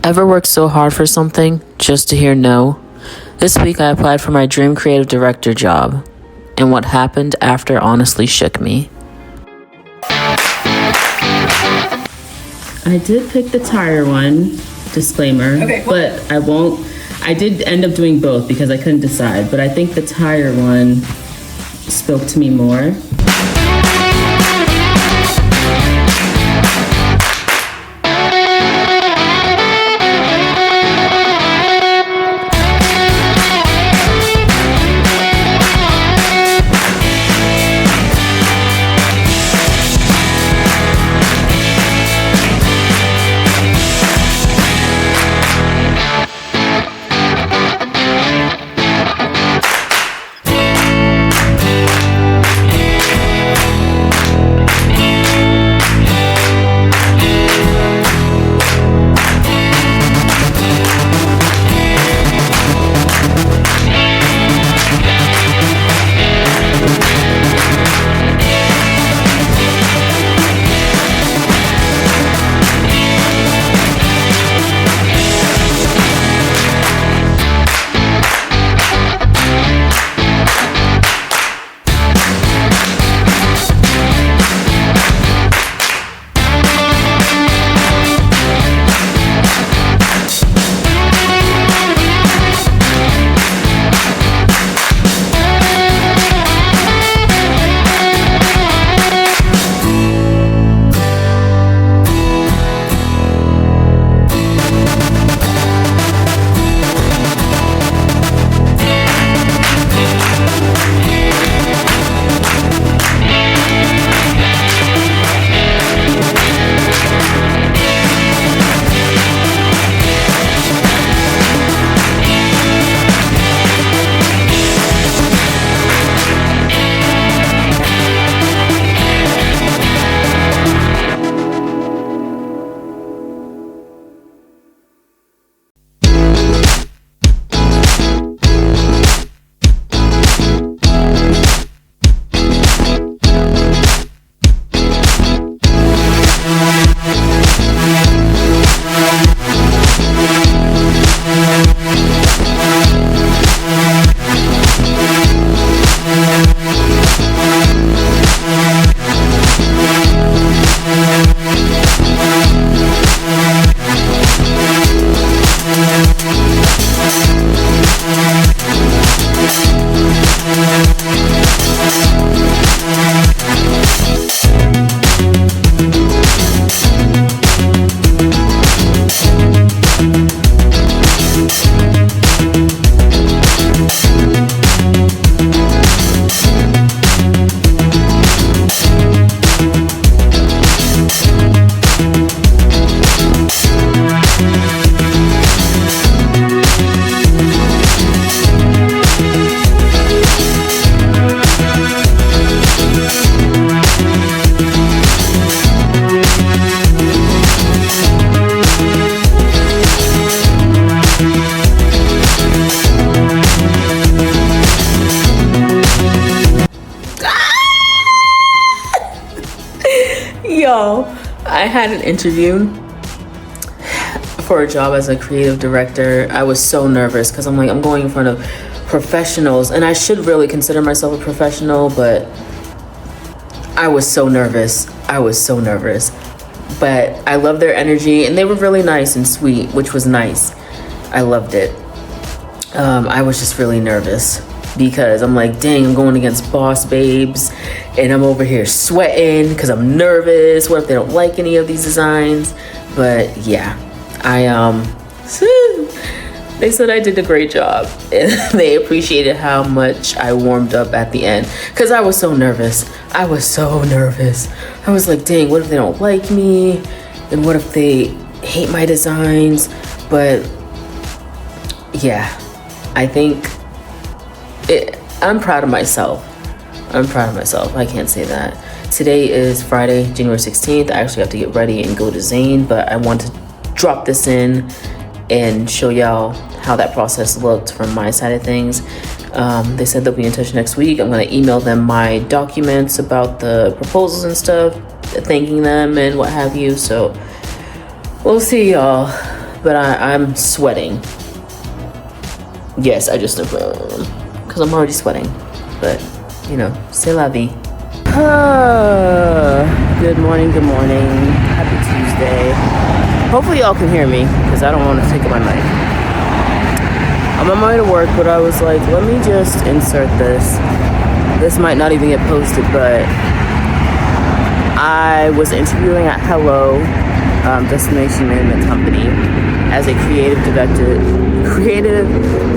Ever worked so hard for something just to hear no? This week I applied for my dream creative director job, and what happened after honestly shook me. I did pick the tire one, disclaimer, Okay, cool. but I did end up doing both because I couldn't decide, but I think the tire one spoke to me more. Yo, I had an interview for a job as a creative director. I was so nervous because I'm going in front of professionals, and I should really consider myself a professional, but I was so nervous. But I loved their energy, and they were really nice and sweet, which was nice. I loved it. I was just really nervous because I'm like, dang, I'm going against boss babes, and I'm over here sweating because I'm nervous. What if they don't like any of these designs? But yeah, they said I did a great job, and they appreciated how much I warmed up at the end because I was so nervous. I was like, dang, what if they don't like me? And what if they hate my designs? But yeah, I think I'm proud of myself. I can't say that. Today is Friday, January 16th. I actually have to get ready and go to Zane, but I want to drop this in and show y'all how that process looked from my side of things. They said they'll be in touch next week. I'm gonna email them my documents about the proposals and stuff, thanking them and what have you. So we'll see, y'all. but I'm sweating. Yes, I just sniffed my own room because I'm already sweating. But, you know, c'est la vie. Good morning, good morning. Happy Tuesday. Hopefully y'all can hear me because I don't want to take up my mic. I'm on my way to work, but I was like, let me just insert this. This might not even get posted, but I was interviewing at Hello, destination management company, as a creative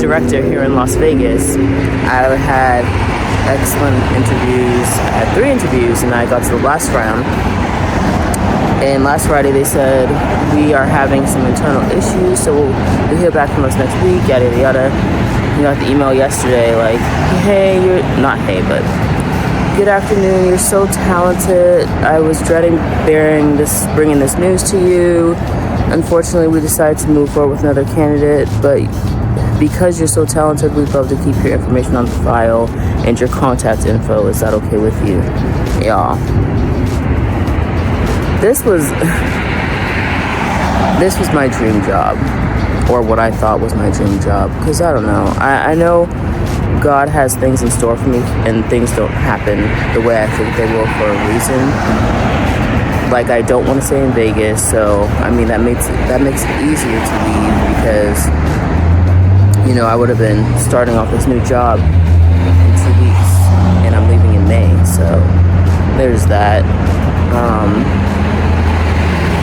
director here in Las Vegas. I had excellent interviews. I had 3 interviews, and I got to the last round. And last Friday they said we are having some internal issues, so we'll hear back from us next week. Yada yada yada. We got the email yesterday like, hey, you're not hey, but good afternoon. You're so talented. I was dreading bringing this news to you. Unfortunately, we decided to move forward with another candidate, but because you're so talented, we'd love to keep your information on the file and your contact info. Is that okay with you? Y'all. This was my dream job, or what I thought was my dream job, because I don't know. I know God has things in store for me, and things don't happen the way I think they will for a reason. Like, I don't want to stay in Vegas, so I mean that makes it easier to leave, because you know I would have been starting off this new job in 2 weeks, and I'm leaving in May, so there's that.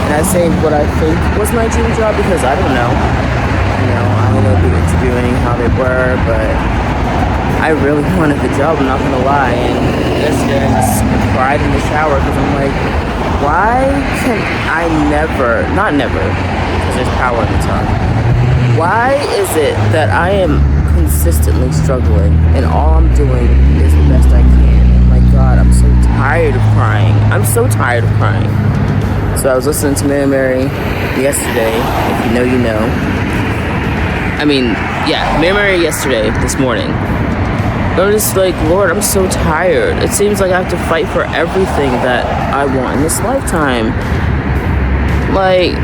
And I say what I think was my dream job because I don't know. You know, I don't know who interviewing, how they were, but I really wanted the job, I'm not gonna lie. And yesterday I just cried in the shower because I'm like, why can I not never, because there's power in the tongue. Why is it that I am consistently struggling and all I'm doing is the best I can? And my God, I'm so tired of crying. I'm so tired of crying. So I was listening to Mary yesterday. If you know, you know. I mean, yeah, Mary yesterday, this morning. I'm just like, Lord, I'm so tired. It seems like I have to fight for everything that I want in this lifetime. Like,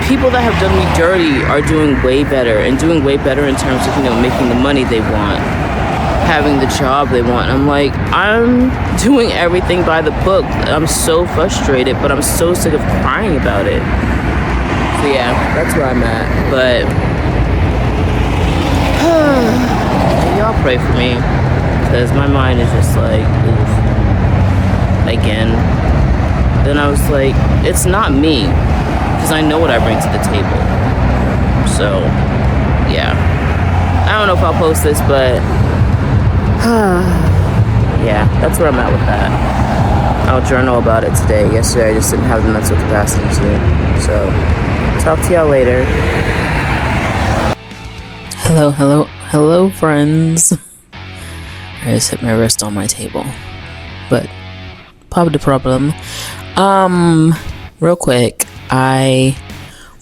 people that have done me dirty are doing way better, and doing way better in terms of, you know, making the money they want, having the job they want. I'm like, I'm doing everything by the book. I'm so frustrated, but I'm so sick of crying about it. So yeah, that's where I'm at. But y'all pray for me, because my mind is just like, oof, again. Then I was like, it's not me, because I know what I bring to the table. So yeah, I don't know if I'll post this, but yeah, that's where I'm at with that. I'll journal about it today. Yesterday I just didn't have the mental capacity to. So talk to y'all later. Hello friends. I just hit my wrist on my table, but pop the problem. Real quick, I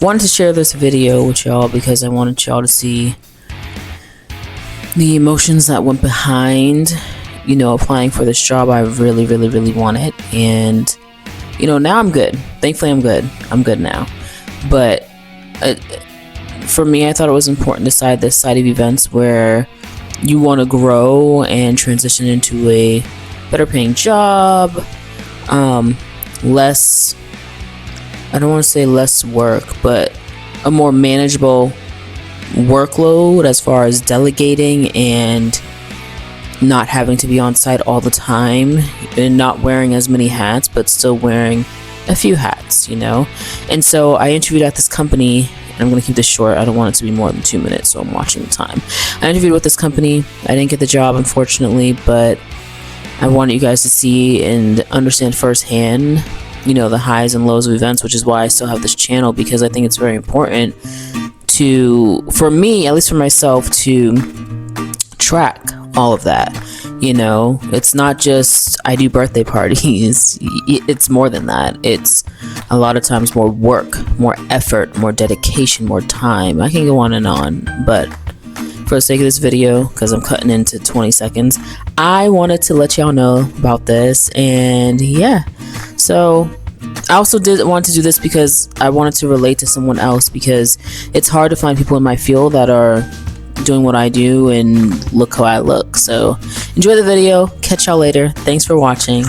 wanted to share this video with y'all because I wanted y'all to see the emotions that went behind, you know, applying for this job I really wanted. And, you know, now I'm good. Thankfully, I'm good. I'm good now. But for me, I thought it was important to decide this side of events where you want to grow and transition into a better paying job, less, I don't want to say less work, but a more manageable workload as far as delegating and not having to be on site all the time, and not wearing as many hats, but still wearing a few hats, you know. And so I interviewed at this company, and I'm going to keep this short. I don't want it to be more than 2 minutes, so I'm watching the time. I interviewed with this company. I didn't get the job, unfortunately, but I wanted you guys to see and understand firsthand, you know, the highs and lows of events, which is why I still have this channel, because I think it's very important for me, at least for myself, to track all of that. You know, it's not just I do birthday parties. It's more than that. It's a lot of times more work, more effort, more dedication, more time. I can go on and on, but for the sake of this video, because I'm cutting into 20 seconds, I wanted to let y'all know about this. And yeah, so I also did want to do this because I wanted to relate to someone else, because it's hard to find people in my field that are doing what I do and look how I look. So enjoy the video. Catch y'all later. Thanks for watching.